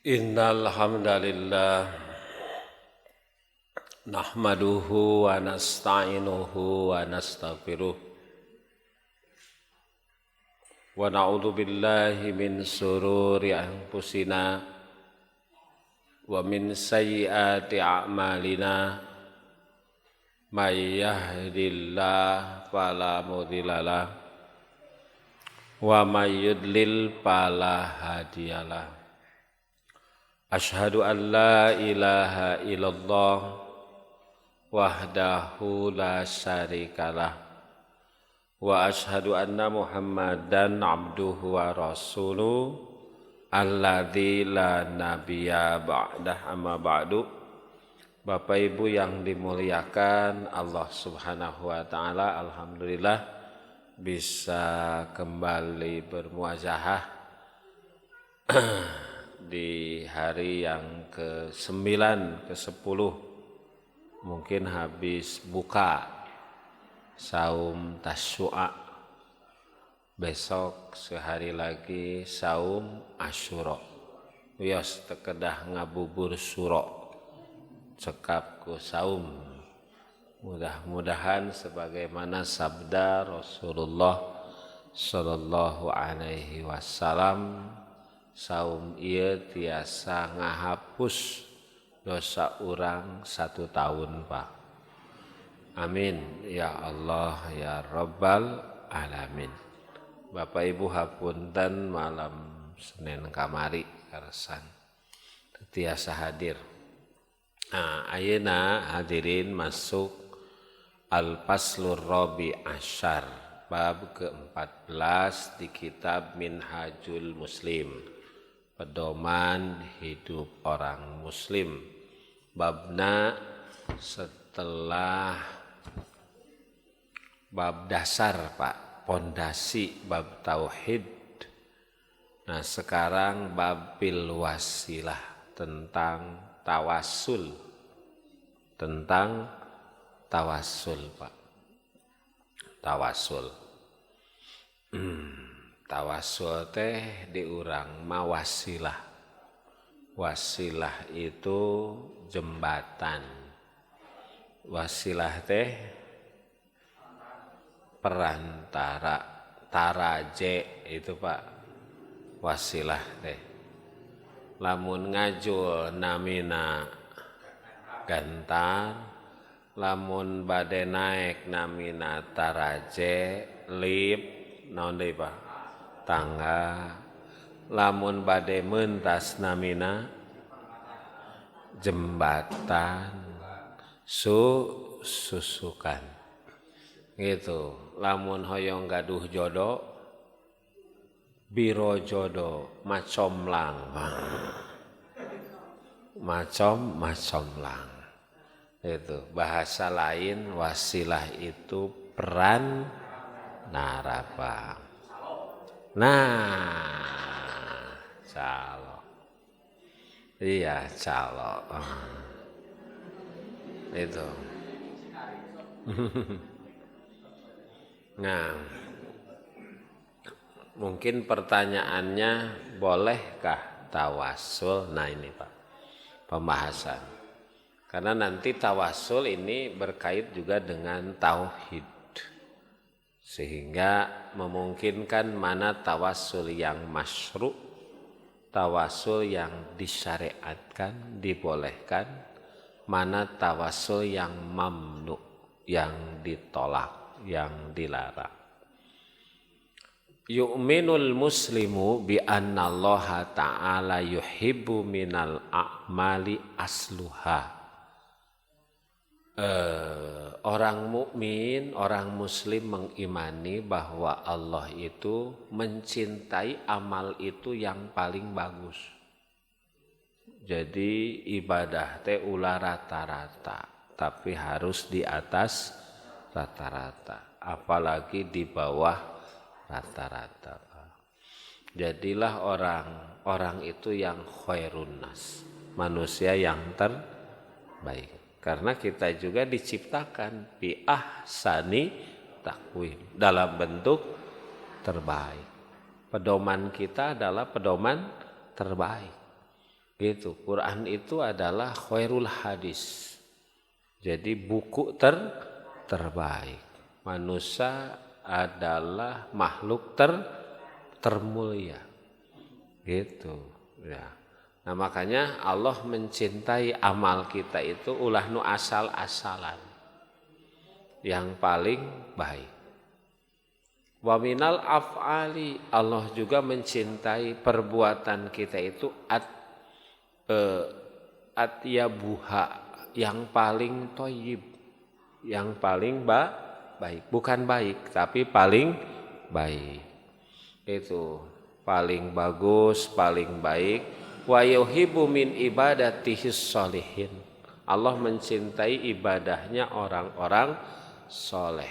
Innal hamdalillah nahmaduhu wa nasta'inuhu wa nastaghfiruh wa na'udzu billahi min shururi anfusina wa min sayyiati a'malina may yahdihillahu fala mudhillalah wa may yudlil fala hadiyalah. Asyhadu an la ilaha illallah wahdahu la syarikalah wa asyhadu anna Muhammadan abduhu wa rasuluh alladzi la nabiyya ba'dah amma ba'du. Bapak Ibu yang dimuliakan Allah Subhanahu wa taala, alhamdulillah bisa kembali bermuazahah di hari yang ke-9, ke-10 mungkin habis buka saum Tasyu'a. Besok sehari lagi saum Asyura. Wios tekedah ngabubur suro cekap ku saum. Mudah-mudahan sebagaimana sabda Rasulullah sallallahu alaihi wasallam, saum ieu tiasa ngahapus dosa urang 1 tahun, Pak. Amin ya Allah ya Rabbal alamin. Bapak Ibu hapunten malam Senin kamari karsan tiasa hadir. Nah, ayeuna hadirin masuk Al-Faslur Rabi Asyar, bab ke-14 di kitab Minhajul Muslim, pedoman hidup orang muslim. Babna setelah bab dasar, Pak, pondasi bab tauhid. Nah, sekarang bab bil wasilah, tentang tawasul. Tentang tawasul, Pak. Tawasul. Tawasul teh diurang mawasilah. Wasilah itu jembatan. Wasilah teh perantara, taraje itu, Pak. Wasilah teh. Lamun ngajul namina gantar, lamun bade naik namina taraje, lip naon deui, Pak? Tangga. Lamun bade mentas namina jembatan, susukan gitu. Lamun hoyong gaduh jodoh, biro jodoh, macomlang, macomlang. Itu bahasa lain wasilah itu peran narapa. Nah, calo. Iya, calo. Itu. Nah, mungkin pertanyaannya, bolehkah tawasul? Nah, ini, Pak, pembahasan. Karena nanti tawasul ini berkait juga dengan tauhid, sehingga memungkinkan mana tawasul yang masyru', tawasul yang disyariatkan, dibolehkan, mana tawasul yang mamnu, yang ditolak, yang dilarang. Yu'minul muslimu bi anna Allah ta'ala yuhibbu minal a'mali asluha. Orang mukmin, orang muslim mengimani bahwa Allah itu mencintai amal itu yang paling bagus. Jadi ibadah teh ulah rata-rata, tapi harus di atas rata-rata, apalagi di bawah rata-rata. Jadilah orang itu yang khairun nas, manusia yang terbaik. Karena kita juga diciptakan bi ahsani takwim, dalam bentuk terbaik. Pedoman kita adalah pedoman terbaik. Gitu. Quran itu adalah khairul hadis. Jadi buku terbaik. Manusia adalah makhluk termulia. Gitu ya. Nah makanya Allah mencintai amal kita itu ulah nu asal-asalan. Yang paling baik. Wa minal af'ali, Allah juga mencintai perbuatan kita itu atyabuha, yang paling thayyib, yang paling baik, bukan baik tapi paling baik. Itu paling bagus, paling baik. Wa yuhibbu min ibadatihis sholihin. Allah mencintai ibadahnya orang-orang soleh.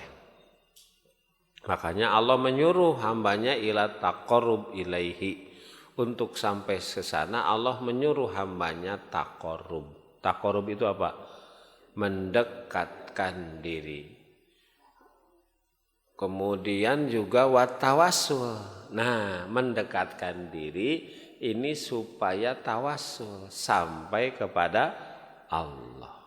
Makanya Allah menyuruh hambanya ila taqarrub ilaihi. Untuk sampai ke sana Allah menyuruh hambanya taqarrub. Taqarrub itu apa? Mendekatkan diri. Kemudian juga watawassul. Nah, mendekatkan diri ini supaya tawassul sampai kepada Allah.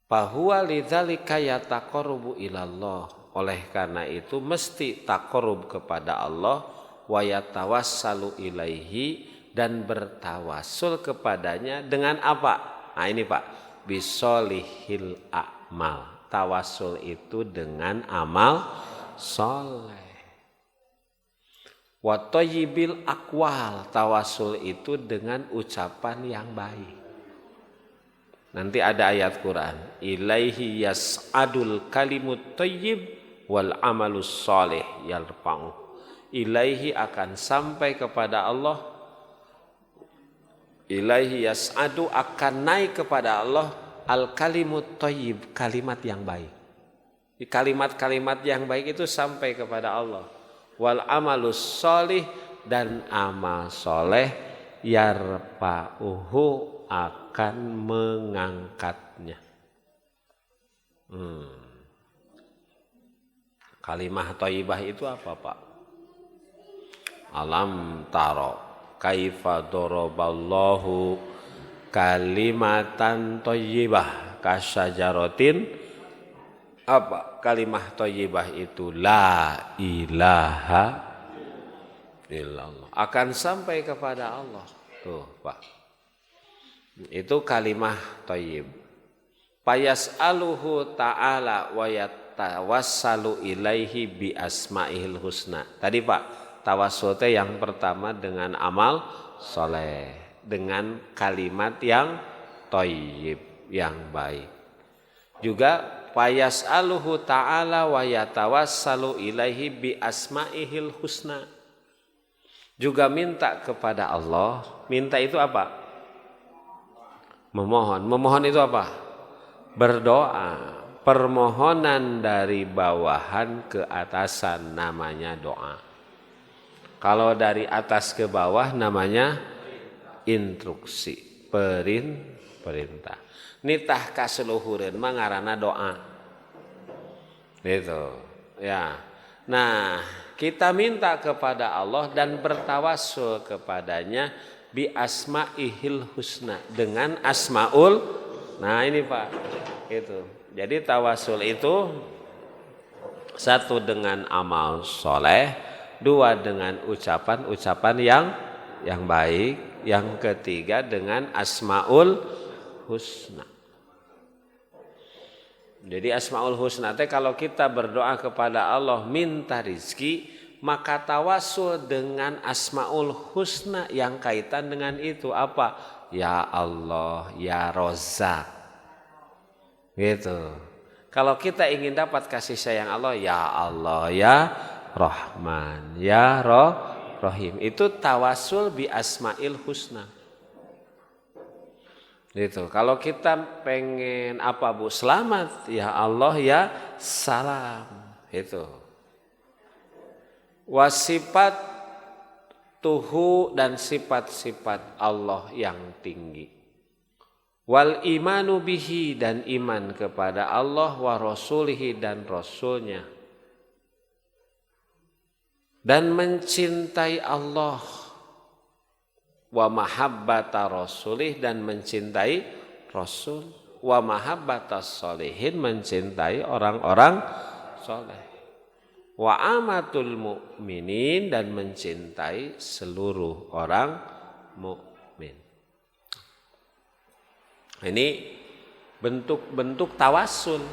Fahuwa lidzalika yataqarrubu ilallah. Oleh karena itu mesti taqarrub kepada Allah, wa yatawassalu ilaihi, dan bertawassul kepadanya dengan apa? Nah ini Pak, bisolihil a'mal. Tawassul itu dengan amal soleh. Wa thayyibil aqwal. Tawassul itu dengan ucapan yang baik. Nanti ada ayat Quran, ilaihi yas'adul kalimut thayyib wal amalus soleh yarfa'u. Ilaihi akan sampai kepada Allah, ilaihi yas'adu akan naik kepada Allah al kalimut thayyib, kalimat yang baik. Kalimat-kalimat yang baik itu sampai kepada Allah. Wal amalus soleh, dan amal soleh yarfa'uhu akan mengangkatnya. Kalimah thayyibah itu apa Pak? Alam taro kaifa daraballahu kalimatan thayyibah kasyajaratin. Apa kalimah thayyibah itu? La ilaha illallah. Akan sampai kepada Allah. Tuh Pak. Itu kalimah thayyib. Payas'aluhu ta'ala wa yatawassalu ilaihi bi asma'ihil husna. Tadi Pak, tawassul yang pertama dengan amal soleh, dengan kalimat yang thayyib, yang baik. Juga payas'aluhu ta'ala wa yatawassalu ilaihi bi asma'ihil husna. Juga minta kepada Allah. Minta itu apa? Memohon. Memohon itu apa? Berdoa. Permohonan dari bawahan ke atasan namanya doa. Kalau dari atas ke bawah namanya instruksi, perintah. Nitah kaseluhureun mah ngaranna doa. Gitu. Ya. Nah, kita minta kepada Allah dan bertawassul kepadanya bi asma'ihil husna, dengan asmaul. Nah ini Pak, itu. Jadi tawassul itu satu dengan amal soleh, dua dengan ucapan-ucapan yang baik, yang ketiga dengan asmaul husna. Jadi asmaul husna teh kalau kita berdoa kepada Allah minta rizki, maka tawassul dengan asmaul husna yang kaitan dengan itu apa? Ya Allah, ya Razzaq. Gitu. Kalau kita ingin dapat kasih sayang Allah, ya Allah, ya Rahman, ya Rahim. Itu tawassul bi asmail husna. Gitu. Kalau kita pengen apa Bu? Selamat, ya Allah, ya salam. Itu. Wasifat tuhu, dan sifat-sifat Allah yang tinggi. Wal imanu bihi, dan iman kepada Allah, wa rasulihi, dan rasulnya. Dan mencintai Allah wa mahabbata rasulih dan mencintai rasul, wa mahabbatas sholihin mencintai orang-orang soleh, wa amatul mu'minin dan mencintai seluruh orang mukmin. Ini bentuk-bentuk tawassul,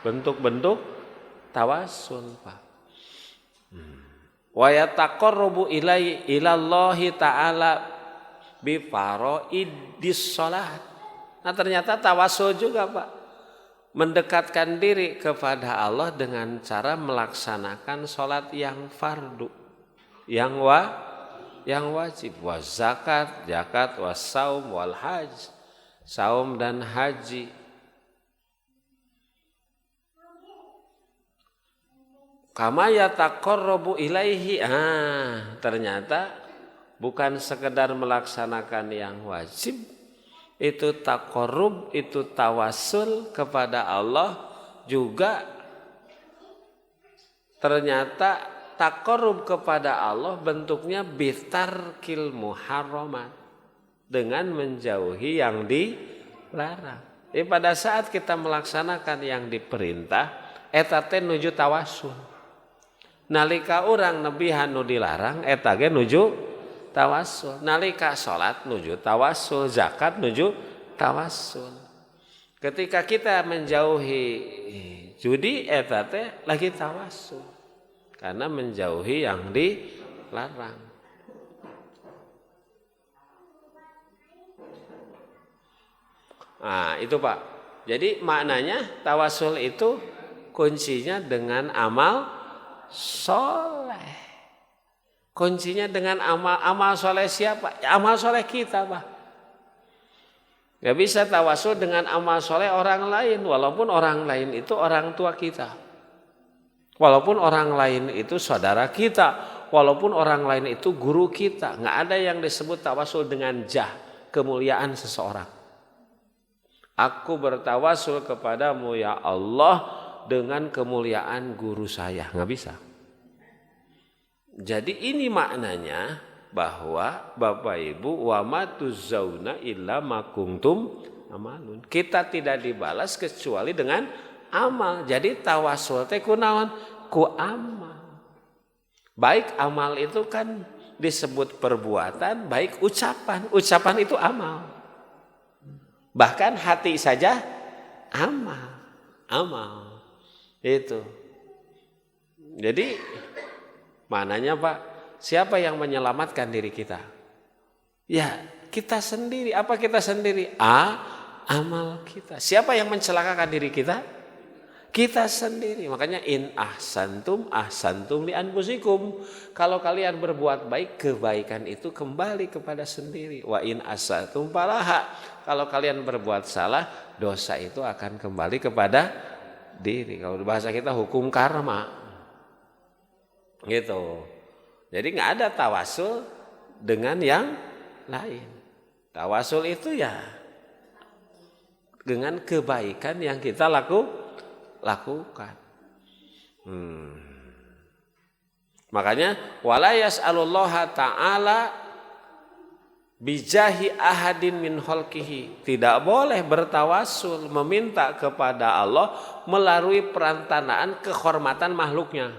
bentuk-bentuk tawassul, Pak. Wa yataqarrabu ilallahi ta'ala bi faraidis shalat. Nah, ternyata tawassul juga, Pak, mendekatkan diri kepada Allah dengan cara melaksanakan sholat yang fardu, yang wajib, wa zakat, wa saum wal haj, saum dan haji. Kama yataqarrabu ilaihi. Ternyata bukan sekedar melaksanakan yang wajib, itu taqarrub, itu tawassul kepada Allah juga. Ternyata taqarrub kepada Allah bentuknya bitarkil muharramat, dengan menjauhi yang dilarang. Jadi pada saat kita melaksanakan yang diperintah, eta teh nuju tawassul. Nalika urang nebihan nu dilarang, eta ge nuju tawassul. Nalika salat nuju tawassul, zakat nuju tawassul. Ketika kita menjauhi judi, eta teh lagi tawassul karena menjauhi yang dilarang. Nah, itu Pak. Jadi maknanya tawassul itu kuncinya dengan amal soleh. Kuncinya dengan amal soleh siapa? Amal soleh kita, Pak. Gak bisa tawassul dengan amal soleh orang lain, walaupun orang lain itu orang tua kita, walaupun orang lain itu saudara kita, walaupun orang lain itu guru kita. Gak ada yang disebut tawassul dengan jah, kemuliaan seseorang. Aku bertawassul kepadamu ya Allah dengan kemuliaan guru saya. Nggak bisa. Jadi ini maknanya bahwa Bapak Ibu, wa ma tuzzauna illa ma kuntum amalun. Kita tidak dibalas kecuali dengan amal. Jadi tawassul teh kunaon? Ku amal. Baik amal itu kan disebut perbuatan, baik ucapan. Ucapan itu amal. Bahkan hati saja amal. Itu. Jadi mananya Pak, siapa yang menyelamatkan diri kita? Ya, kita sendiri. Apa kita sendiri? Amal kita. Siapa yang mencelakakan diri kita? Kita sendiri. Makanya in ahsantum li anfusikum. Kalau kalian berbuat baik, kebaikan itu kembali kepada sendiri. Wa in asatum falaha. Kalau kalian berbuat salah, dosa itu akan kembali kepada diri. Kalau bahasa kita hukum karma. Gitu. Jadi nggak ada tawassul dengan yang lain. Tawassul itu ya dengan kebaikan yang kita lakukan. Makanya wala yas'alullaha ta'ala bijahi ahadin min khalqihi. Tidak boleh bertawassul meminta kepada Allah melalui perantaraan kehormatan makhluknya.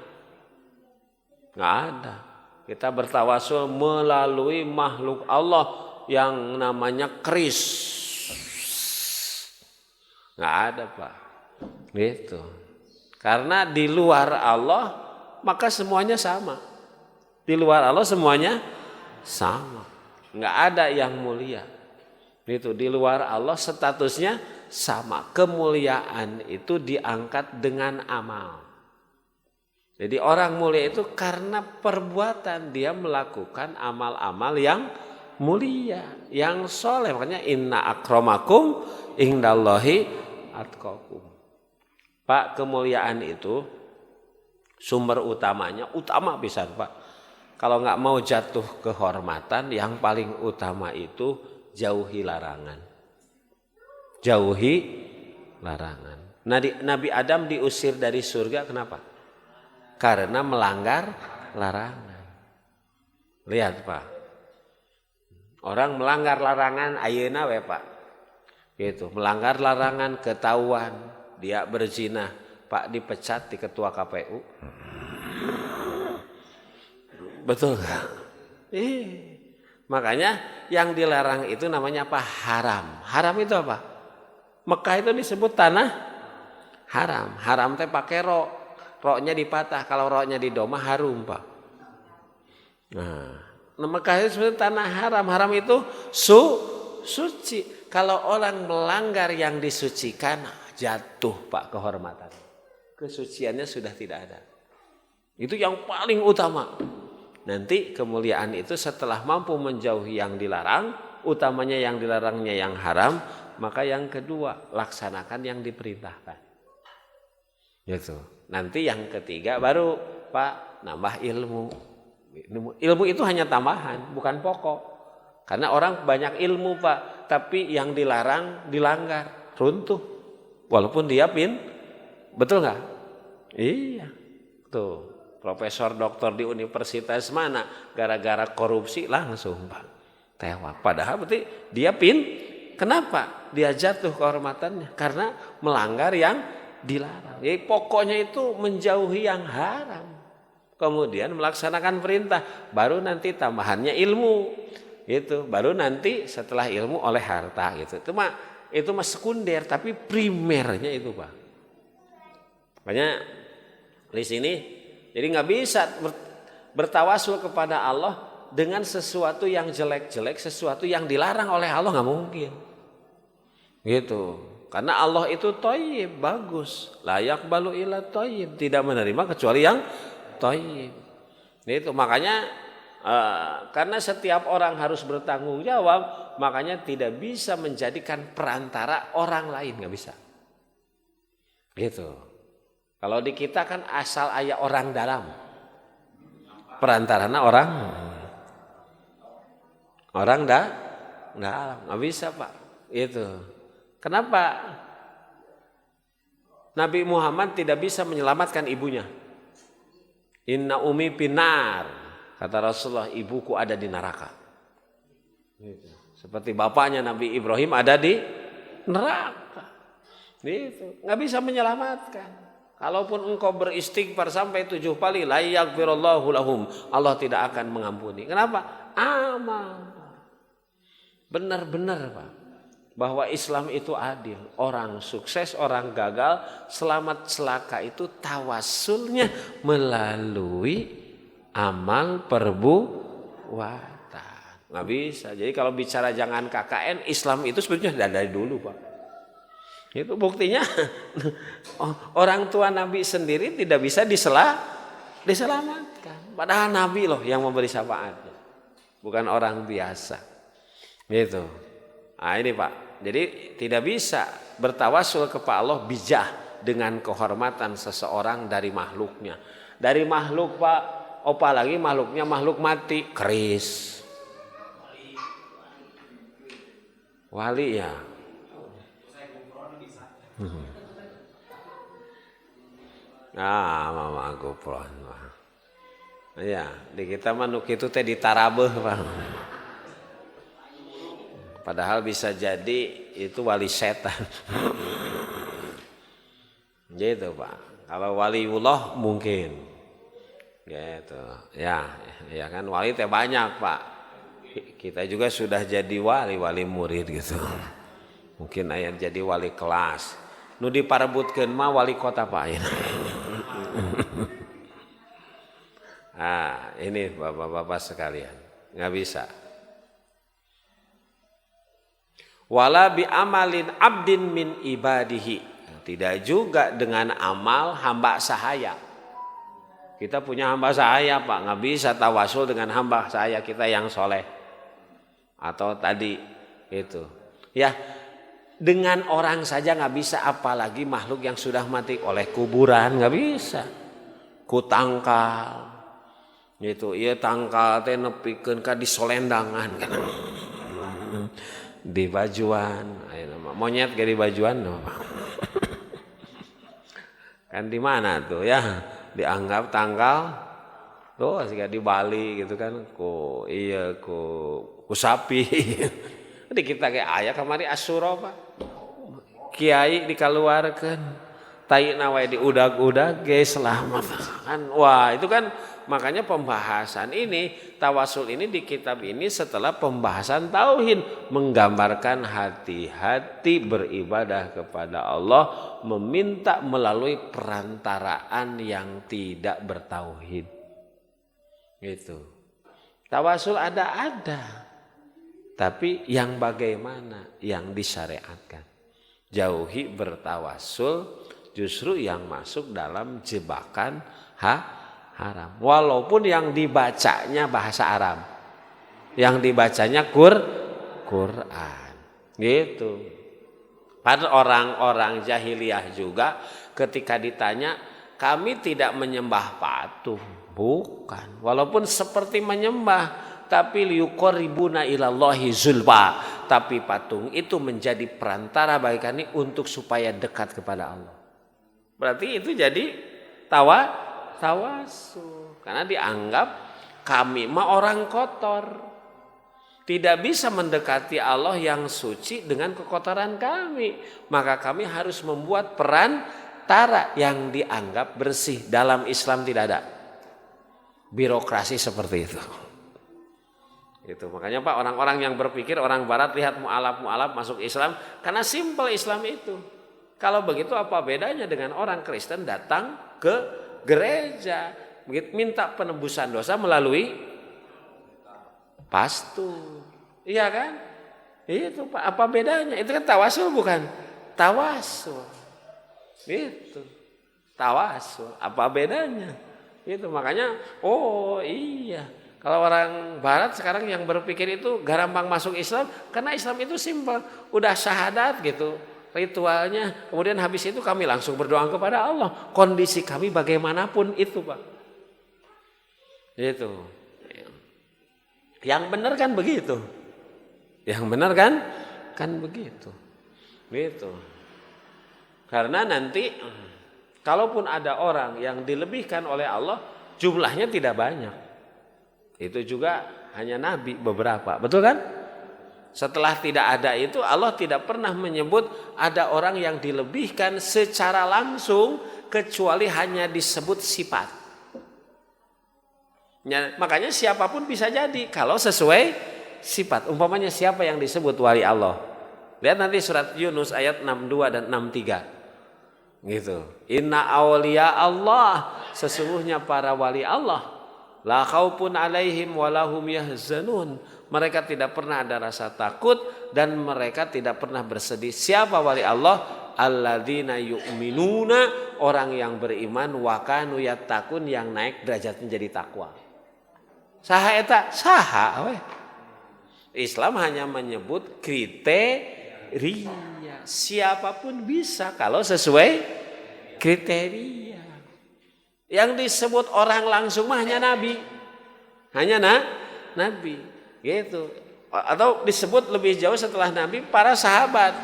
Nggak ada. Kita bertawassul melalui makhluk Allah yang namanya keris. Nggak ada Pak. Gitu. Karena di luar Allah maka semuanya sama. Di luar Allah semuanya sama. Nggak ada yang mulia. Itu di luar Allah statusnya sama. Kemuliaan itu diangkat dengan amal. Jadi orang mulia itu karena perbuatan dia melakukan amal-amal yang mulia, yang soleh. Makanya inna akramakum indallahi atqakum. Pak, kemuliaan itu sumber utamanya, utama pisan Pak. Kalau nggak mau jatuh kehormatan, yang paling utama itu jauhi larangan. Jauhi larangan. Nabi Adam diusir dari surga kenapa? Karena melanggar larangan. Lihat Pak. Orang melanggar larangan ayeuna we Pak. Gitu, melanggar larangan ketahuan dia berzina, Pak dipecat di ketua KPU. Betul enggak? Makanya yang dilarang itu namanya apa? Haram. Haram itu apa? Mekah itu disebut tanah haram. Haram teh pakai ro. Roknya dipatah. Kalau roknya didomah harum Pak. Nah Mekah itu disebut tanah haram. Haram itu suci. Kalau orang melanggar yang disucikan jatuh Pak kehormatan. Kesuciannya sudah tidak ada. Itu yang paling utama. Nanti kemuliaan itu setelah mampu menjauhi yang dilarang, utamanya yang dilarangnya yang haram, maka yang kedua laksanakan yang diperintahkan. Gitu. Nanti yang ketiga baru Pak nambah ilmu. Ilmu itu hanya tambahan, bukan pokok. Karena orang banyak ilmu Pak, tapi yang dilarang dilanggar, runtuh. Walaupun dia betul nggak? Iya, tuh. Profesor doktor di universitas mana gara-gara korupsi langsung Pak tewas. Padahal berarti dia kenapa dia jatuh kehormatannya? Karena melanggar yang dilarang. Jadi pokoknya itu menjauhi yang haram. Kemudian melaksanakan perintah, baru nanti tambahannya ilmu. Itu baru nanti setelah ilmu oleh harta gitu. Itu mah sekunder, tapi primernya itu Pak. Makanya di sini jadi nggak bisa bertawasul kepada Allah dengan sesuatu yang jelek-jelek, sesuatu yang dilarang oleh Allah, nggak mungkin. Gitu. Karena Allah itu thayyib, bagus. La yaqbalu illa thayyib, tidak menerima kecuali yang thayyib. Itu makanya karena setiap orang harus bertanggung jawab, makanya tidak bisa menjadikan perantara orang lain, nggak bisa. Gitu. Kalau di kita kan asal aya orang dalam, perantarana orang dalam, nggak bisa Pak. Itu. Kenapa Nabi Muhammad tidak bisa menyelamatkan ibunya? Inna umi pinar, kata Rasulullah, ibuku ada di neraka. Seperti bapaknya Nabi Ibrahim ada di neraka. Itu nggak bisa menyelamatkan. Kalaupun engkau beristighfar sampai 7 kali, la yaghfirullahu lahum, Allah tidak akan mengampuni. Kenapa? Amal. Benar-benar Pak, bahwa Islam itu adil. Orang sukses, orang gagal, selamat celaka itu tawassulnya melalui amal perbuatan. Nggak bisa. Jadi kalau bicara jangan KKN, Islam itu sebetulnya dari dulu Pak. Itu buktinya orang tua Nabi sendiri tidak bisa diselamatkan. Padahal Nabi loh yang memberi syafaatnya, bukan orang biasa. Gitu. Nah ini Pak, jadi tidak bisa bertawasul kepada Allah bijah dengan kehormatan seseorang dari makhluknya. Dari makhluk Pak, apalagi makhluknya makhluk mati, keris. Wali ya. Mama gopron. Ya, di kita manuk itu teh ditarabeuh, Pak. Padahal bisa jadi itu wali setan. Gitu, Pak. Kalau waliullah mungkin. Gitu. Ya kan wali teh banyak, Pak. Kita juga sudah jadi wali murid gitu. Mungkin aya jadi wali kelas. Nu diparebutkeun mah wali kota Pak. Nah, ini Bapak-bapak sekalian, nggak bisa. Wala bi amalin abdin min ibadihi. Tidak juga dengan amal hamba sahaya. Kita punya hamba sahaya Pak, nggak bisa tawasul dengan hamba sahaya kita yang soleh. Atau tadi itu. Ya, dengan orang saja nggak bisa, apalagi makhluk yang sudah mati oleh kuburan nggak bisa. Ku tangkal, itu iya tangkal teh nepikeun ka di solendangan kan, di bajuan, monyet ke di bajuan, kan di mana tuh ya dianggap tangkal Tuh jika di Bali gitu kan ku sapi. Di kita kayak aya kamari Asyura Pak. Kiai dikaluarkeun. Tai nawe di udag-udag ge selamat kan. Wah, itu kan makanya pembahasan ini tawasul ini di kitab ini setelah pembahasan tauhid menggambarkan hati-hati beribadah kepada Allah meminta melalui perantaraan yang tidak bertauhid. Gitu. Tawasul ada. Tapi yang bagaimana yang disyariatkan. Jauhi bertawasul justru yang masuk dalam jebakan haram. Walaupun yang dibacanya bahasa Arab. Yang dibacanya Quran. Gitu. Pada orang-orang jahiliyah juga ketika ditanya, kami tidak menyembah patung. Bukan. Walaupun seperti menyembah. Tapi liyuqarribuna ilallahi zulfa. Tapi patung itu menjadi perantara bagi kami untuk supaya dekat kepada Allah. Berarti itu jadi tawasul. Karena dianggap kami mah orang kotor. Tidak bisa mendekati Allah yang suci dengan kekotoran kami. Maka kami harus membuat perantara yang dianggap bersih. Dalam Islam tidak ada birokrasi seperti itu. Gitu. Makanya Pak orang-orang yang berpikir orang barat lihat mu'alaf masuk Islam. Karena simpel Islam itu. Kalau begitu apa bedanya dengan orang Kristen datang ke gereja. Minta penebusan dosa melalui pastur. Iya kan? Itu Pak. Apa bedanya? Itu kan tawasul bukan? Tawasul. Itu. Tawasul. Apa bedanya? Itu makanya oh iya. Kalau orang barat sekarang yang berpikir itu gampang masuk Islam. Karena Islam itu simpel. Udah syahadat gitu. Ritualnya. Kemudian habis itu kami langsung berdoa kepada Allah. Kondisi kami bagaimanapun itu Pak. Itu. Yang benar kan begitu. Yang benar kan? Kan begitu. Gitu. Karena nanti kalaupun ada orang yang dilebihkan oleh Allah. Jumlahnya tidak banyak. Itu juga hanya nabi beberapa. Betul kan? Setelah tidak ada itu Allah tidak pernah menyebut ada orang yang dilebihkan secara langsung kecuali hanya disebut sifat. Ya, makanya siapapun bisa jadi kalau sesuai sifat. Umpamanya siapa yang disebut wali Allah. Lihat nanti surat Yunus ayat 62 dan 63. Gitu. Inna awliya Allah, sesungguhnya para wali Allah. La khaufun alaihim walahum yahzanun. Mereka tidak pernah ada rasa takut dan mereka tidak pernah bersedih. Siapa wali Allah? Alladzina yu'minuna, orang yang beriman, wa kanu yattaqun, yang naik derajatnya jadi takwa. Saha eta? Saha we. Islam hanya menyebut kriteria. Siapapun bisa kalau sesuai kriteria. Yang disebut orang langsung mah hanya nabi. Hanya nabi. Gitu. Atau disebut lebih jauh setelah nabi para sahabat.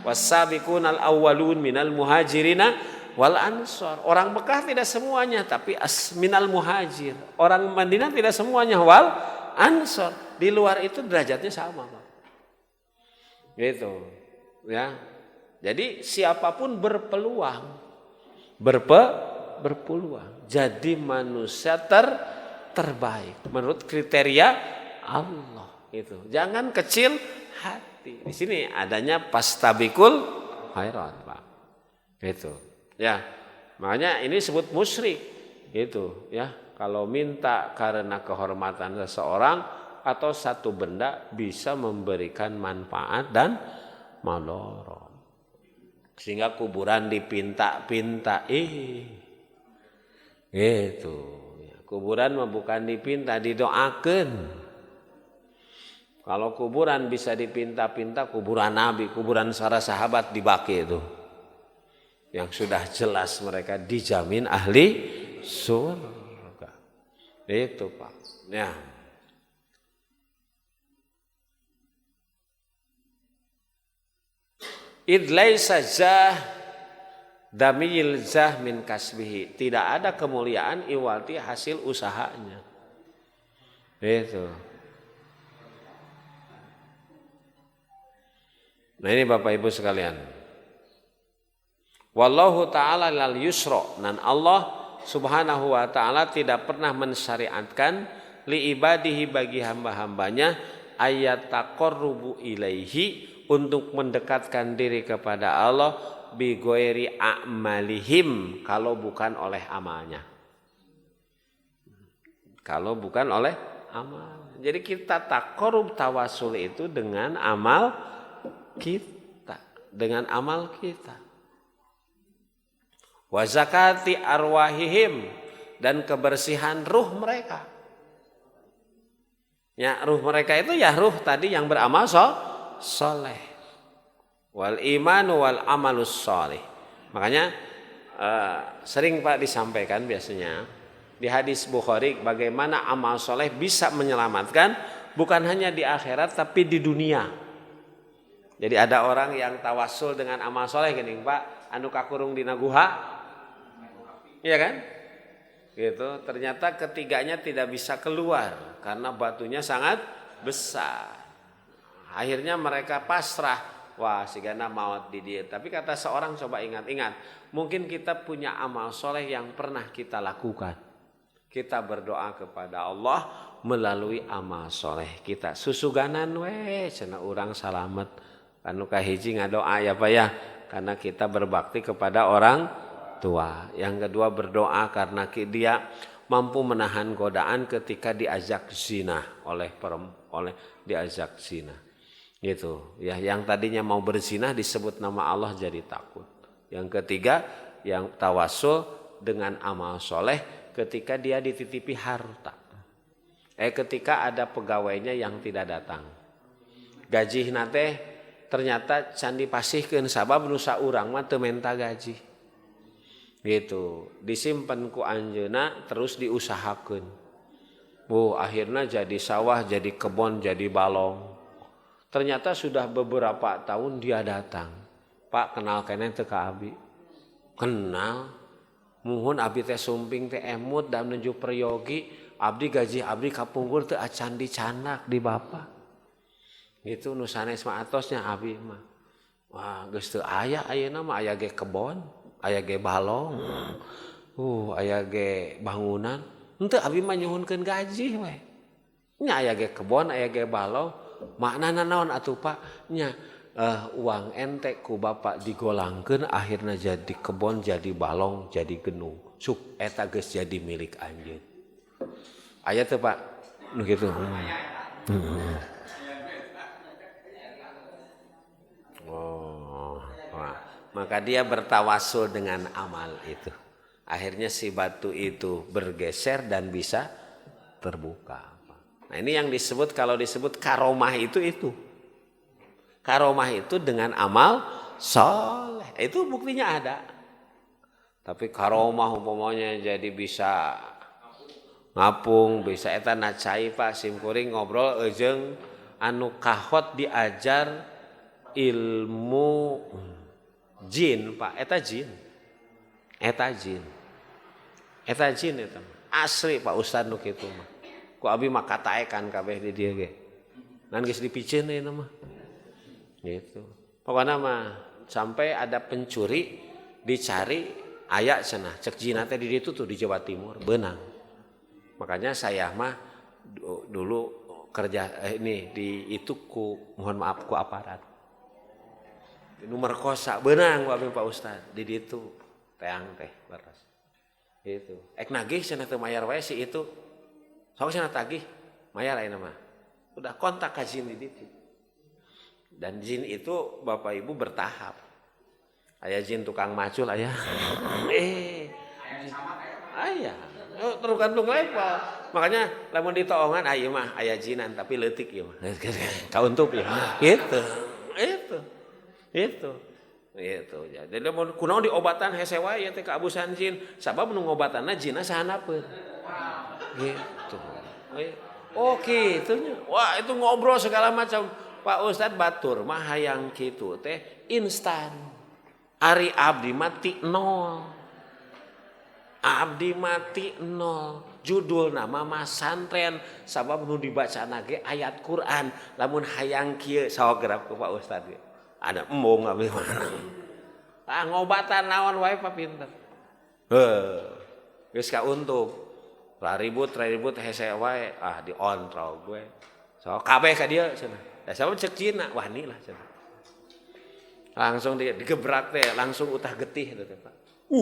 Wassabiqunal awwalun minal muhajirina wal ansor. Orang Mekah tidak semuanya tapi minal muhajir. Orang Madinah tidak semuanya wal ansor. Di luar itu derajatnya sama, Pak. Gitu. Ya. Jadi siapapun berpeluang. Berpeluang jadi manusia terbaik menurut kriteria Allah itu. Jangan kecil hati. Di sini adanya pastabikul khairat, Pak. Itu. Ya. Makanya ini disebut musyrik. Gitu, ya. Kalau minta karena kehormatan seseorang atau satu benda bisa memberikan manfaat dan madharat. Sehingga kuburan dipinta-pinta gitu. Kuburan bukan dipinta, didoakan. Kalau kuburan bisa dipinta-pinta, kuburan Nabi, kuburan para sahabat dibaki itu. Yang sudah jelas mereka dijamin ahli surga. Itu Pak. Ya. Idlai saja Damiyil zah min kasbihi. Tidak ada kemuliaan iwalti hasil usahanya. Itu. Nah ini Bapak Ibu sekalian. Wallahu ta'ala lal yusra. Dan Allah subhanahu wa ta'ala tidak pernah mensyariatkan li ibadihi bagi hamba-hambanya ayat taqarrubu ilaihi untuk mendekatkan diri kepada Allah bi ghairi a'malihim kalau bukan oleh amalnya. Kalau bukan oleh amal. Jadi kita taqarrub tawasul itu dengan amal kita, dengan amal kita. Wa zakati arwahihim dan kebersihan ruh mereka. Ya, ruh mereka itu ya ruh tadi yang beramal soleh. Wal imanu wal amalus soleh. Makanya sering Pak disampaikan biasanya di hadis Bukhari bagaimana amal soleh bisa menyelamatkan bukan hanya di akhirat tapi di dunia. Jadi ada orang yang tawasul dengan amal soleh gini Pak, anu kakurung dina guha. Iya kan? Gitu. Ternyata ketiganya tidak bisa keluar karena batunya sangat besar. Akhirnya mereka pasrah. Wah, sigana maut di dia. Tapi kata seorang coba ingat-ingat, mungkin kita punya amal soleh yang pernah kita lakukan. Kita berdoa kepada Allah melalui amal soleh kita. Susuganan we, cenah urang salamet. Anu kahiji ngadoa ya Pak ya, karena kita berbakti kepada orang tua. Yang kedua berdoa karena dia mampu menahan godaan ketika diajak zina oleh diajak zina. Gitu. Ya, yang tadinya mau berzina disebut nama Allah jadi takut. Yang ketiga yang tawasul dengan amal soleh ketika dia dititipi harta. Ketika ada pegawainya yang tidak datang. Gaji nate ternyata can dipasihkeun sabab nusa urang mah teu menta gaji. Gitu. Disimpen ku anjeuna terus diusahakeun. Akhirnya jadi sawah, jadi kebon, jadi balong. Ternyata sudah beberapa tahun dia datang. Pak kenal keneh teu ka abi? Kenal. Muhun abi teh sumping teh emut dan menuju peryogi. Abdi gaji abdi kapungkur teu acan dicanak di bapa. Gitu nu sanes mah atosnya abi mah. Wah geus teu aya ayeuna mah aya ge kebon, aya ge balong. Aya ge bangunan. Henteu abi mah nyuhunkeun gaji we. Nya aya ge kebon, aya ge balong. Maknana naon atuh Pak? Nya uang ente ku bapak digolangkeun akhirna jadi kebon, jadi balong, jadi genung. Suk eta geus jadi milik anjeun. Aya teu Pak? Nu kitu. Maka dia bertawasul dengan amal itu. Akhirnya si batu itu bergeser dan bisa terbuka. Nah ini yang disebut kalau disebut karomah itu. Karomah itu dengan amal soleh. Itu buktinya ada. Tapi karomah umpamanya jadi bisa ngapung, bisa eta nacai Pak simkuring ngobrol jeung anu kahot diajar ilmu jin Pak, eta jin. Eta jin asli Pak Ustad nu kitu mah. Ku abi mah kataekan kabeh di dieu ge. Ngan geus dipicieun ieu mah. Gitu. Pokona mah sampai ada pencuri dicari aya cenah cek jina teh di ditu tuh di Jawa Timur beunang. Makanya saya mah dulu kerja ini di itu mohon maaf ku aparat. Nomor kosa beunang ku abi Pak Ustad di ditu teang teh baras. Gitu. Ek nagih cenah teu mayar wae si itu. Sok cenah tagih, mayar ayeuna mah. Udah kontak ka jin di ditu. Dan jin itu Bapak Ibu bertahap. Aya jin tukang macul aya. Aya. Tergantung level. Makanya lamun ditoongan ieu mah aya jinan tapi leutik ieu mah. Kauntup ieu. Gitu. Itu. Jadi lamun kunaon diobatan hese wae teh kaabusan jin. Sabab nu ngobatanna jinna sahanapeun. Gitu. Oh gitunya. Wah itu ngobrol segala macam. Pak Ustadz batur mah hayang kitu teh instan. Ari abdi mati nol. Abdi mati nol. Judul nama masantren sabab nu dibaca nage ayat Quran. Lamun hayang kieu saograf ku Pak Ustad. Ada embung abdi mana. Ngobatan naon wae Pak pinter. Geus kauntung. Ribut hese wae diontrol gue. So kabeh ka dieu cenah. Da sabab cek Cina wani lah cenah. Langsung digebrak teh langsung utah getih teh Pak.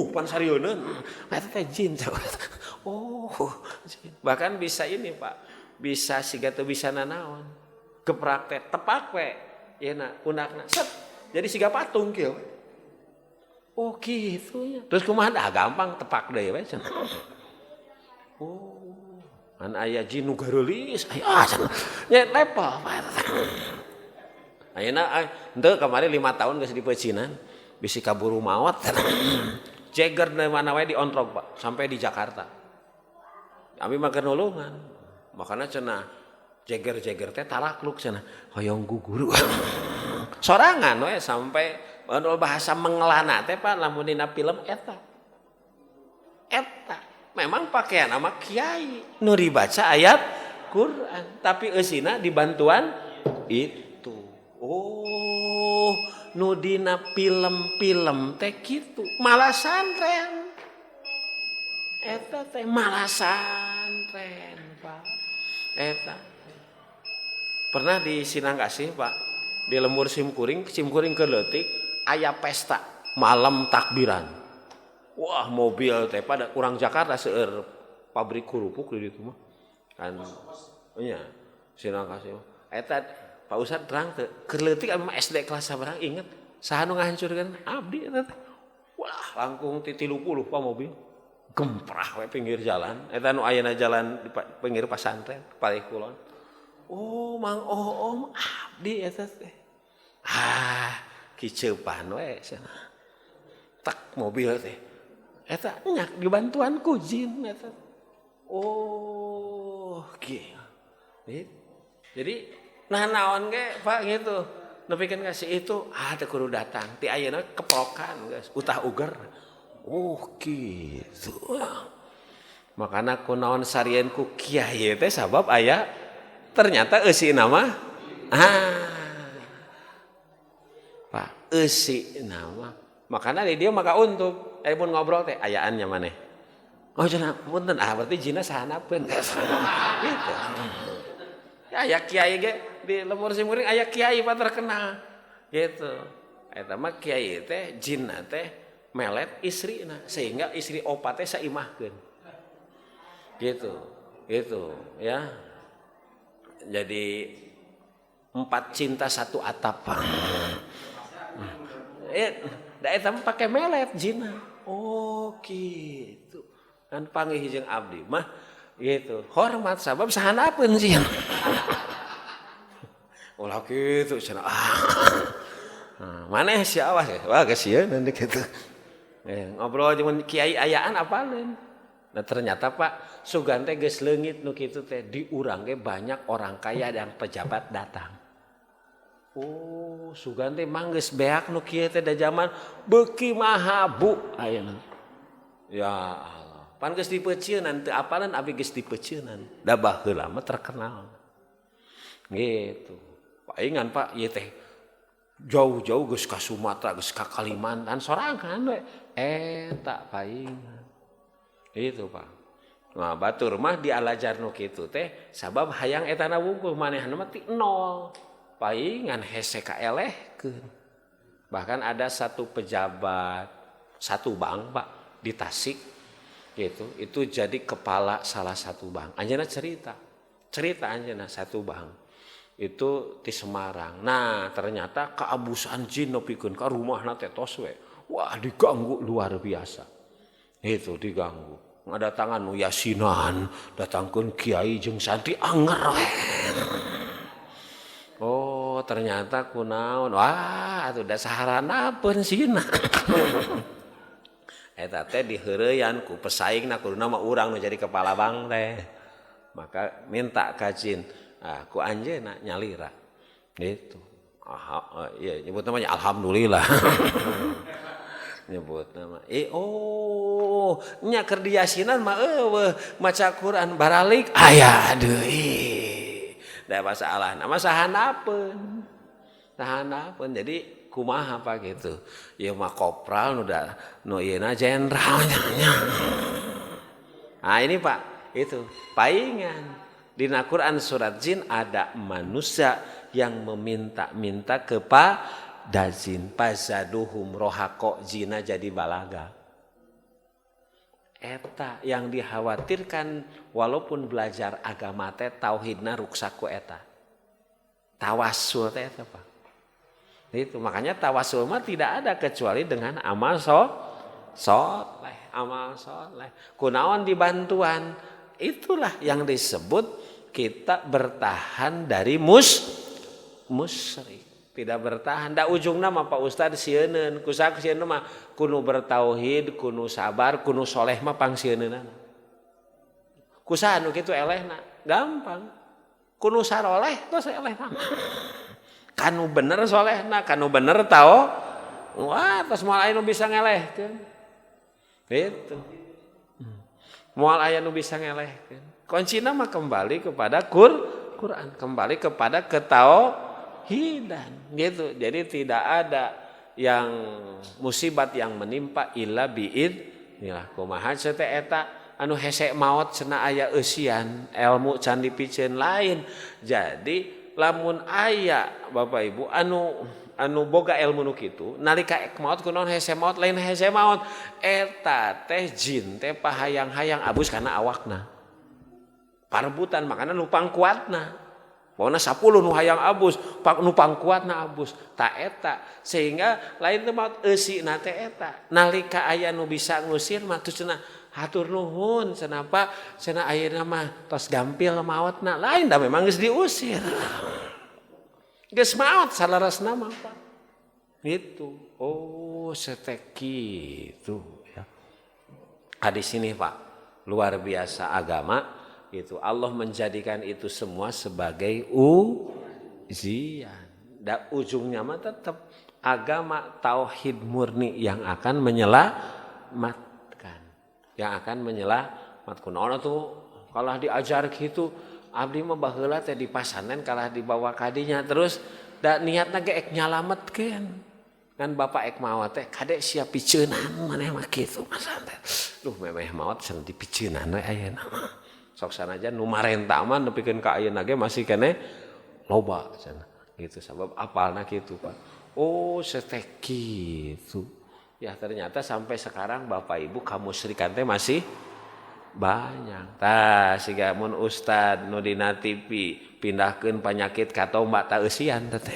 Pan sarieun. Eta teh jin. Oh, jin. Bahkan bisa ini Pak. Bisa siga teu bisa nanaon. Gebrak teh tepak we. Yeuna undakna set. Jadi siga patung kieu. Oh gitu nya. Terus kumaha gampang tepak deui we cenah. Oh, an aya jin nu gareulis aya cenah. Nya level Pak. Ayeuna henteu kamari 5 tahun geus dipeucinan. Bisi kaburu maot. Jagger di mana wae diontrog Pak, sampai di Jakarta. Abi mah nulungan. Makana cenah Jagger teh talakluk cenah. Hoyong guguru. Sorangan we sampai bahasa mengelana teh Pak lamun dina film eta. Memang pakaian nama kiai. Nu dibaca ayat Quran, tapi eusina dibantuan itu. Oh, nu dina film-film teh kitu. Malah santren. Eta teh malah santren, Pak. Eta. Pernah di Sinangkasih, Pak. Di lembur simkuring keleutik aya pesta malam takbiran. Wah, mobil teh pada kurang Jakarta seueur pabrik kerupuk di ditu mah. Kan nya Sinangkasih. Eta Pak Ustad terang teh keleutik anu SD kelas sabaraha inget saha nu ngahancurkeun abdi eta teh. Wah, langkung ti 30 Pak mobil. Gemprah we pinggir jalan. Eta nu ayeuna jalan di pinggir pasantren Palih Kulon. Oh, Mang Om abdi eta teh. Kiceupan we cenah. Tak mobil teh. Eta nyak dibantuan ku jin eta. Oh, kieu. Jadi nah naon ge Pak gitu. Nepikeun kasih itu teu kudu datang. Ti ayeuna keprokan geus utah uger. Oh gitu. Makana kunaon sarieun ku kiai teh sabab aya ternyata eusina mah Pak eusina mah. Makana di dieu maka untuk mun ngobrol teh ayaannya maneh. Oh cenah punten berarti jina sahanapeun. Gitu. Ya aya kiai ge di lembur simkuring aya kiai Pak terkenal. Gitu. Eta mah kiai teh jinna teh melet istrina sehingga istri opa teh saimahkeun. Gitu. Gitu ya. Jadi 4 cinta 1 atap. Da eta mah pake melet jinna. Oh gitu. Kan panggih jeung abdi mah gitu. Hormat sabab sahanapeun jin. Ulah kitu cenah. Maneh si awas wah geus sieun nanti kitu. Ngobrol jeung kiai ayaan apaleun. Nah ternyata Pak sugan teh geus leungit nu kitu teh di urang ge banyak orang kaya dan pejabat datang. Oh, sugan teh manggeus beak nu kieu teh da zaman beuki mahabu ayeuna. Ya Allah. Pan geus dipeucieunnan teu apaleun abi geus dipeucieunnan. Da baheula mah terkenal. Gitu. Paingan Pak ieu teh jauh-jauh geus ka Sumatera, geus ka Kalimantan sorangan we. Eta paingan. Itu Pak. Nah, batur mah dialajar nu kitu teh sabab hayang etana wungkul manehna mah ti nol. Paingan hese kaelehkeun. Bahkan ada satu pejabat satu bank Pak di Tasik gitu, itu jadi kepala salah satu bank. Anjeunna cerita anjeunna satu bank. Itu di Semarang. Nah, ternyata keabusan jin nepikeun ka rumahna teh tos we. Wah, diganggu luar biasa. Itu diganggu. Ngadatangan nu yasinan, datangkeun kiai jeung santri anger we. Oh, ternyata kunaon? Wah, atuh da saharanapeun sina. Eta teh diheureuyan ku pesaingna kuduna mah urang nu jadi kepala bank teh. Maka minta ka jin, ku anjeunna nyalira. Gitu. Iya nyebut namanya alhamdulillah. nyebut nama nya keur di yasinan mah maca Quran baralik aya deui da masalah nama sahanapeun jadi kumaha apa gitu ieu mah kopral nu ieu jenderal nah ini Pak itu paingan di Quran surat jin ada manusia yang meminta-minta kepada jin pazaduhum rohako jina jadi balaga eta yang dikhawatirkan walaupun belajar agama teh tauhidna ruksaku eta tawassul teh eta Pak itu makanya tawassul mah tidak ada kecuali dengan amal soleh amal soleh kunaon dibantuan itulah yang disebut kita bertahan dari musyrik tidak bertahan da ujungna mah Pak Ustad sieun kusaha sieun mah kudu bertauhid kudu sabar kudu soleh mah pangsieunna kusaha nu kitu elehna gampang kudu saroleh tos elehna kanu bener solehna kanu bener tao wah tos moal aya nu bisa ngelehkeun gitu moal aya nu bisa ngelehkeun kuncina mah kembali kepada Quran kembali kepada ketauhidan gitu jadi tidak ada yang musibat yang menimpa illa biidznillah kumaha teh eta anu hese maot cenah aya eusian ilmu can dipikeun lain jadi lamun aya Bapak Ibu anu boga ilmu nu kitu nalika maot kunaon hese maot lain hese maot eta teh jin teh pahayang-hayang abus kana awakna parebutan makana nu pangkuatna pokona 10 nu hayang abus nu pangkuatna abus ta eta sehingga lain teh maot eusina teh eta nalika aya nu bisa ngusir mah tuh cenah hatur nuhun cenapa cenah ayeuna mah tos gampil maotna lain da memang geus diusir geus maot salarasna mah Pak gitu setek kitu ya hadis ini Pak luar biasa agama itu Allah menjadikan itu semua sebagai ujian. Dan ujungnya mah tetap agama tauhid murni yang akan menyelamatkan. Yang akan menyelamatkan. Ono tuh kalau diajar gitu abdi mah baheula teh di pasanen kalah dibawa kadinya terus da niatna ge ek nyalametkeun. Kan bapak ek maot teh kade siap piceunan maneh mah kitu masanten. Duh memeh maot cenah dipiceunan we ayeuna mah. Sok sanajan nu marenta mah nepikeun ka ayeuna ge masih keneh loba cenah gitu sabab apalna kitu Pak. Setek kitu. Ya ternyata sampai sekarang Bapak Ibu kamusyrikan teh masih banyak. Tah siga mun ustad nu dina TV pindahkeun penyakit ka tombak ta eusian teh.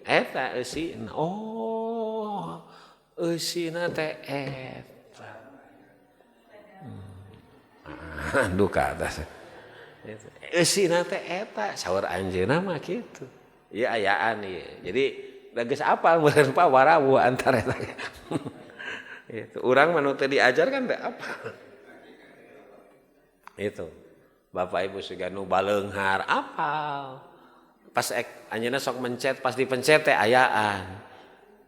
Eta eusina. Eusina teh eta. Duka atas. Eusina teh eta saur anjeunna mah kitu. Ieu ayaan ieu. Jadi da geus apal meureun Pak warawu antara eta. Itu urang mah nu teu diajar kan teh apa. Itu. Bapak Ibu siga nu baleunghar apal. Pas anjeunna sok mencet pas dipencet teh ayaan.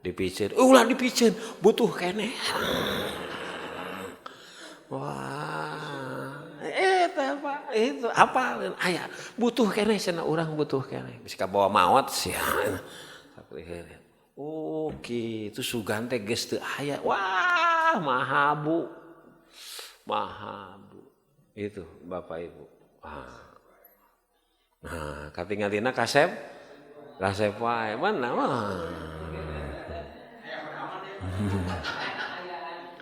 Dipiceur. Ulah dipiceur butuh keneh. Wah, eta Pak, itu apalin aya butuh keneh cenah urang butuh keneh. Bisa bawa maot sia. Kitu sugan teh geus teu aya. Wah, mahabu. Itu Bapak Ibu. Nah, katingalina kasep wae mana mah.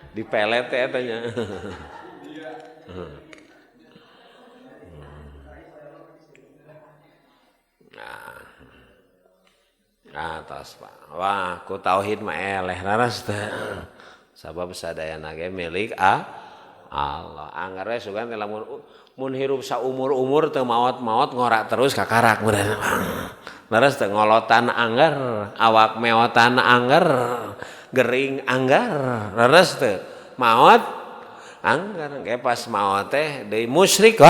Dipelet teh tanya. Nah, atas Pak. Wah, ku tauhid mah eleh raras teh. Sabab sadayana ge milik Allah. Anggar we sugan teh lamun hirup saumur-umur teu maot-maot ngorak terus kakarak bener. Raras teh ngolotan anggar, awak meotan anggar. Gering anggar leres teh maot anggar ge pas maot teh deui musyrik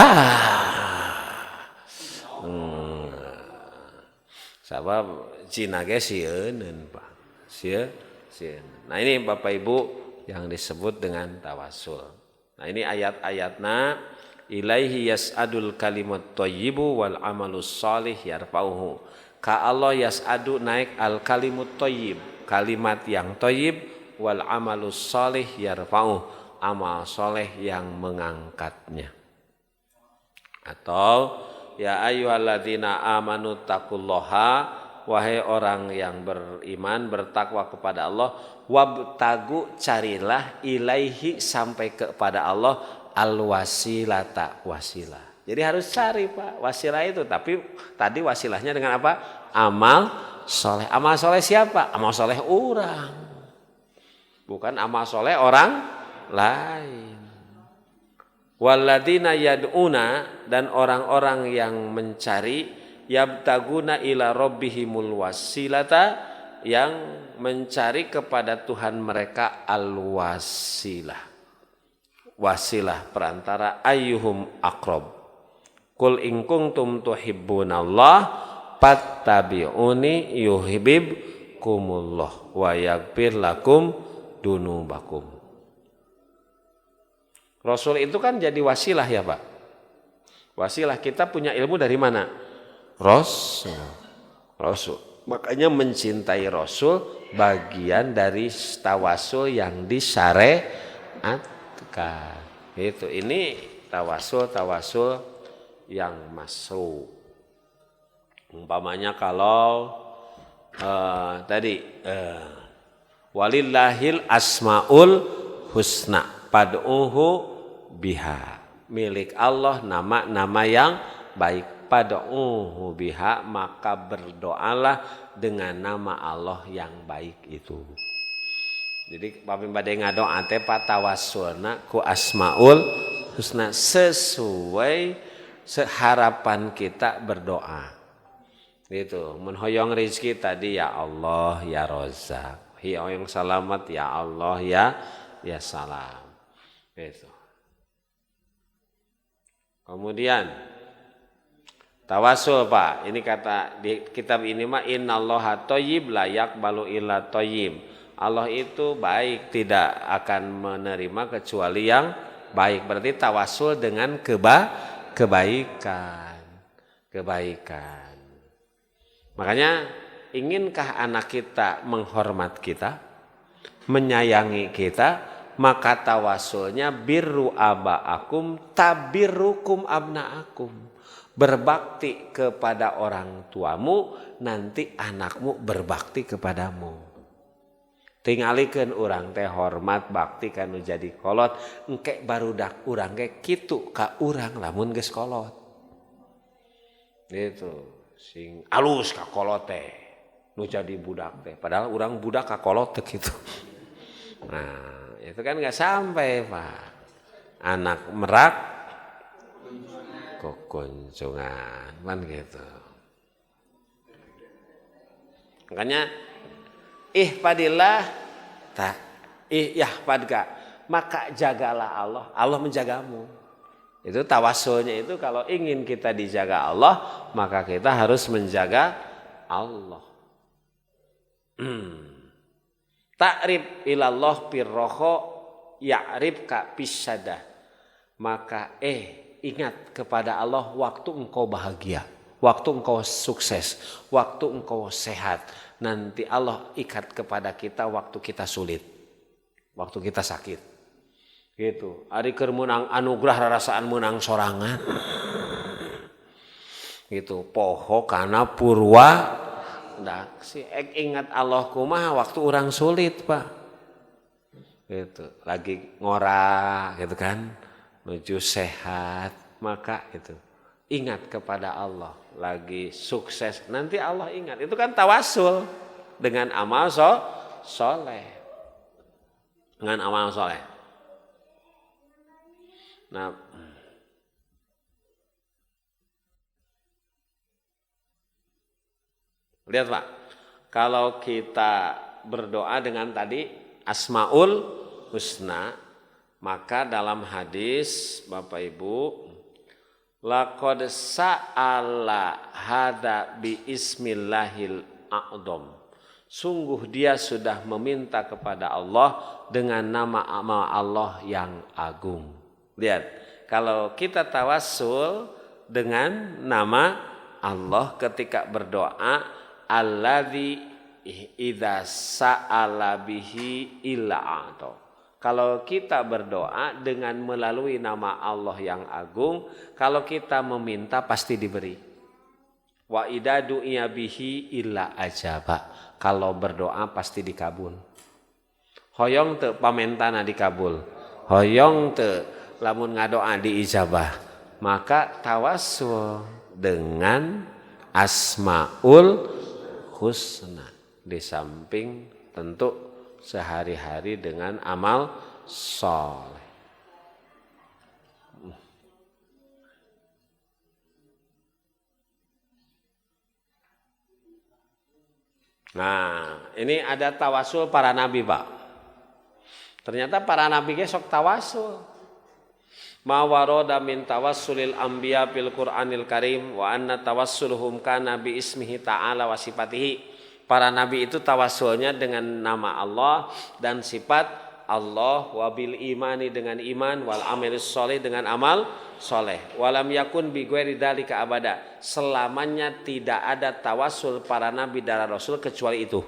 sabab cina ge sieun Pak sieun Nah ini Bapak Ibu yang disebut dengan tawasul. Nah ini ayat-ayatna ilaihi yas'adul kalimut thayyibu wal amalus shalih yarfa'uhu. Ka Allah yas'adu naik al kalimut thayyib, kalimat yang thayyib, wal amalus shalih yarfa'uhu, amal soleh yang mengangkatnya. Atau ya ayyuhalladzina amanu taqullaha, wahai orang yang beriman bertakwa kepada Allah, wabtagu carilah ilaihi sampai kepada Allah alwasilata wasilah. Jadi harus cari Pak wasilah itu, tapi tadi wasilahnya dengan apa? Amal soleh. Amal soleh siapa? Amal soleh orang, bukan amal soleh orang lain. Walladzina yad'una, dan orang-orang yang mencari, yabtaguna ila rabbihimul wasilata, yang mencari kepada Tuhan mereka al-wasilah. Wasilah perantara ayyuhum aqrab. Qul in kuntum tuhibbunallah fattabi'uni yuhibbukumullah wa yaghfir lakum dunubakum. Rasul itu kan jadi wasilah ya Pak. Wasilah, kita punya ilmu dari mana? Rasul. Makanya mencintai Rasul bagian dari tawasul yang disyariatkan. Itu ini tawasul yang masuk. Umpamanya kalau walillahil asmaul husna pad'uhu biha, milik Allah nama-nama yang baik, pad'uhu biha, maka berdoalah dengan nama Allah yang baik itu. Jadi pami bade ngadoa teh patawassulna ku asmaul husna, sesuai harapan kita berdoa. Gitu, menhoyong rezeki tadi ya Allah ya Razzaq, hoyong selamat ya Allah ya salam. Itu. Kemudian tawasul Pak, ini kata di kitab ini mah innallaha thayyib la yaqbalu illa thayyib. Allah itu baik, tidak akan menerima kecuali yang baik. Berarti tawasul dengan kebaikan. Makanya inginkah anak kita menghormat kita, menyayangi kita, maka tawasulnya birru abaakum tabirrukum abnaakum. Berbakti kepada orang tuamu, nanti anakmu berbakti kepadamu. Tingalikeun urang teh hormat bakti kanu jadi kolot, engke barudak urang ge kitu ka urang lamun geus kolot. Gitu, sing alus ka kolot teh nu jadi budak teh, padahal urang budak ka kolot teh kitu. Nah, itu kan nggak sampai Pak. Anak merak kekunjungan, kan gitu. Makanya ihfadillah tak yahfadka, maka jagalah Allah, Allah menjagamu. Itu tawasulnya itu, kalau ingin kita dijaga Allah, maka kita harus menjaga Allah. Ta'rif ilallah pirroho ya'rifka pisadah. Maka ingat kepada Allah waktu engkau bahagia, waktu engkau sukses, waktu engkau sehat. Nanti Allah ikat kepada kita waktu kita sulit, waktu kita sakit. Gitu. Ari keur meunang anugerah rarasaan meunang sorangan. Gitu. Poho kana purwa dak si ingat Allah kumaha waktu orang sulit Pak. Gitu. Lagi ngora gitu kan, menuju sehat, maka itu ingat kepada Allah. Lagi sukses, nanti Allah ingat. Itu kan tawasul dengan amal soleh. Dengan amal soleh. Nah, lihat Pak, kalau kita berdoa dengan tadi Asmaul Husna, maka dalam hadis Bapak Ibu, laqad sa'ala hada bi ismillahil a'dham, Sungguh dia sudah meminta kepada Allah dengan nama Allah yang agung. Lihat, kalau kita tawassul dengan nama Allah ketika berdoa, alladzi idza sa'ala bihi illa a'ta. Kalau kita berdoa dengan melalui nama Allah yang agung, kalau kita meminta pasti diberi. Wa idza du'iya bihi illa ajaba. Kalau berdoa pasti dikabul. Hoyong teu pamentana dikabul. Hoyong teu lamun ngadoa diijabah. Maka tawassul dengan Asmaul Husna. Di samping tentu sehari-hari dengan amal soleh. Nah, ini ada tawasul para nabi, Pak. Ternyata para nabi ge sok tawasul. Ma warada min tawassulil anbiya fil Qur'anil Karim wa anna tawassuluhum kana bi ismihi ta'ala wa sifatihi. Para nabi itu tawasulnya dengan nama Allah dan sifat Allah, wa bil imani dengan iman, wal amelis soleh dengan amal soleh. Walam yakun bi ghairi dzalika abada. Selamanya tidak ada tawasul para nabi dan rasul kecuali itu.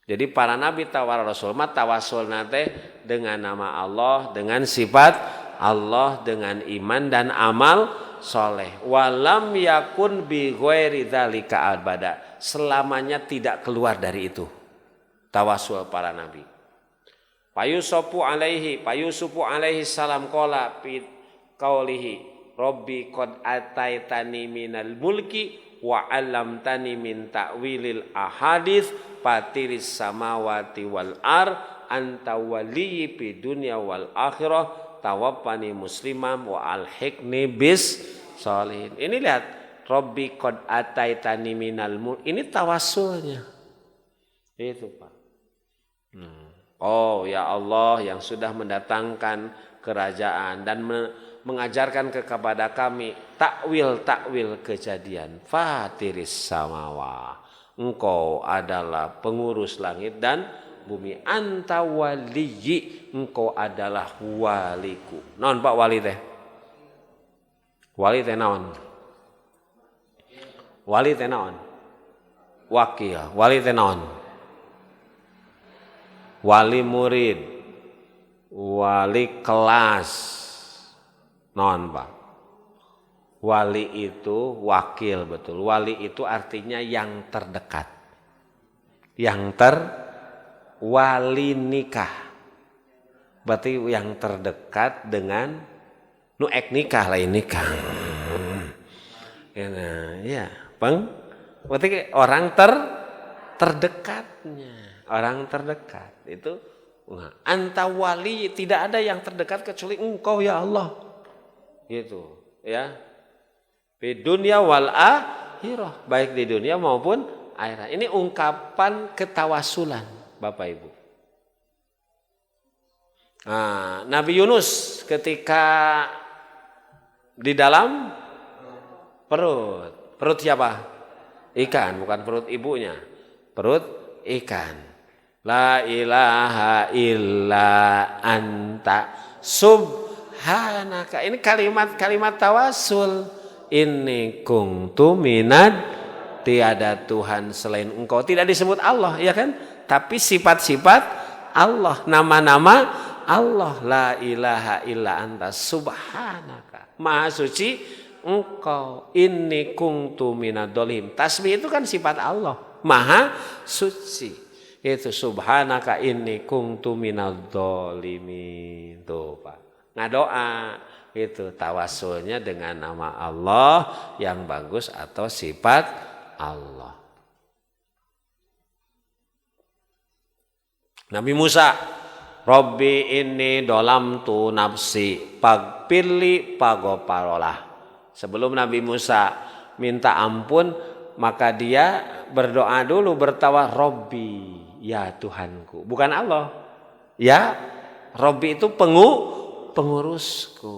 Jadi para nabi tawar rasul mah tawasul nate dengan nama Allah, dengan sifat Allah, dengan iman dan amal soleh. Walam yakun bi ghairi dzalika abada. Selamanya tidak keluar dari itu tawasul para nabi. Payusufu alaihi salam qala fi qaulihi rabbi qad ataitani minal mulki wa 'allamtani min ta'wilil ahadits fatiris samawati wal anta waliyyi fid dunya wal akhirah tawaffani musliman wa alhiqni bis sholihin. Ini lihat, rabbi qad ataitani minal mulki, ini tawassulnya. Itu, Pak. Oh ya Allah yang sudah mendatangkan kerajaan dan mengajarkan kepada kami takwil kejadian. Fatiris samawa, engkau adalah pengurus langit dan bumi. Anta waliyyi, engkau adalah waliku. Naon Pak wali teh? Wali teh naon? Wali teh naon? Wakil. Wali teh naon? Wali murid, wali kelas, non Pak. Wali itu wakil, betul. Wali itu artinya yang terdekat, wali nikah. Berarti yang terdekat dengan nuek nikah lain nikah. Ya, Bang. Berarti orang terdekatnya. Orang terdekat itu anta wali, tidak ada yang terdekat kecuali engkau ya Allah. Gitu, ya. Di dunia wal akhirah, baik di dunia maupun akhirat. Ini ungkapan ketawasulan, Bapak Ibu. Nah, Nabi Yunus ketika di dalam perut siapa? Ikan, bukan perut ibunya. Perut ikan. La ilaha illa anta subhanaka. Ini kalimat tawasul. Inni kuntu minad, tiada Tuhan selain engkau. Tidak disebut Allah, ya kan? Tapi sifat-sifat Allah, nama-nama Allah. La ilaha illa anta subhanaka. Maha suci engkau. Inni kuntu minad dolim. Tasbih itu kan sifat Allah. Maha suci. Itu subhanaka inni kuntu minadz dzalimin. Tuh Pak, ngadoa itu tawasulnya dengan nama Allah yang bagus atau sifat Allah. Nabi Musa, Rabbi inni dolamtu nafsi pagpirli pagoparolah. Sebelum Nabi Musa minta ampun, maka dia berdoa dulu, bertawah Rabbi, ya Tuhanku, bukan Allah. Ya, Rabbi itu pengurusku.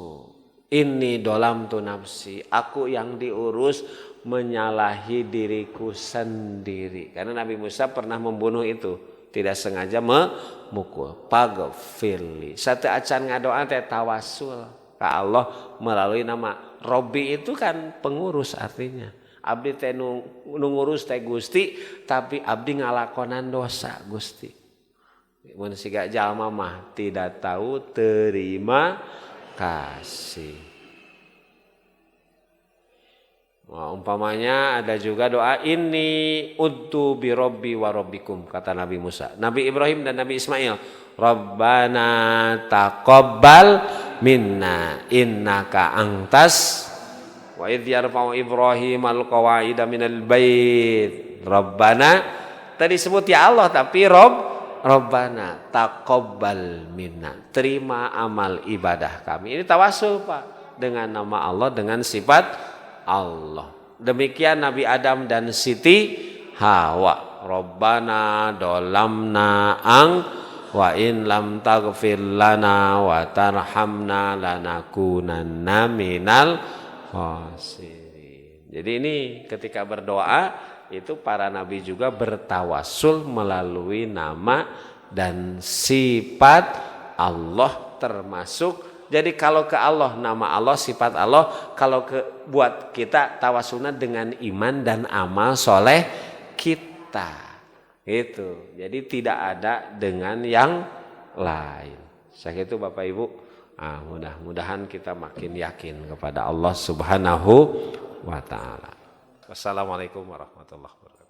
Ini dolam tu nafsi, aku yang diurus menyalahi diriku sendiri. Karena Nabi Musa pernah membunuh itu, tidak sengaja memukul. Paghfirli. Satu acan ngadoa teh tawasul ke Allah melalui nama Robbi, itu kan pengurus artinya. Abdi teh nu ngurus teh Gusti, tapi abdi ngalakonan dosa Gusti. Mun siga jalma mah tidak tahu terima kasih. Nah, umpamanya ada juga doa ini udtu bi robbi wa robbikum, kata Nabi Musa, Nabi Ibrahim dan Nabi Ismail. Rabbana taqabbal minna innaka antas wa idh yarfa'u Ibrahim al-qawaida minal bait. Rabbana tadi sebut ya Allah, tapi Rabbana taqabbal minna, terima amal ibadah kami. Ini tawasul Pak, dengan nama Allah, dengan sifat Allah. Demikian Nabi Adam dan Siti Hawa. Rabbana dolamna ang wa in lam taghfir lana wa tarhamna lanakunanna minal khasirin. Jadi ini ketika berdoa itu para nabi juga bertawasul melalui nama dan sifat Allah termasuk. Jadi kalau ke Allah nama Allah, sifat Allah, kalau ke buat kita tawasulna dengan iman dan amal soleh kita. Itu. Jadi tidak ada dengan yang lain. Segitu Bapak Ibu. Mudah-mudahan kita makin yakin kepada Allah Subhanahu wa taala. Wassalamualaikum warahmatullahi wabarakatuh.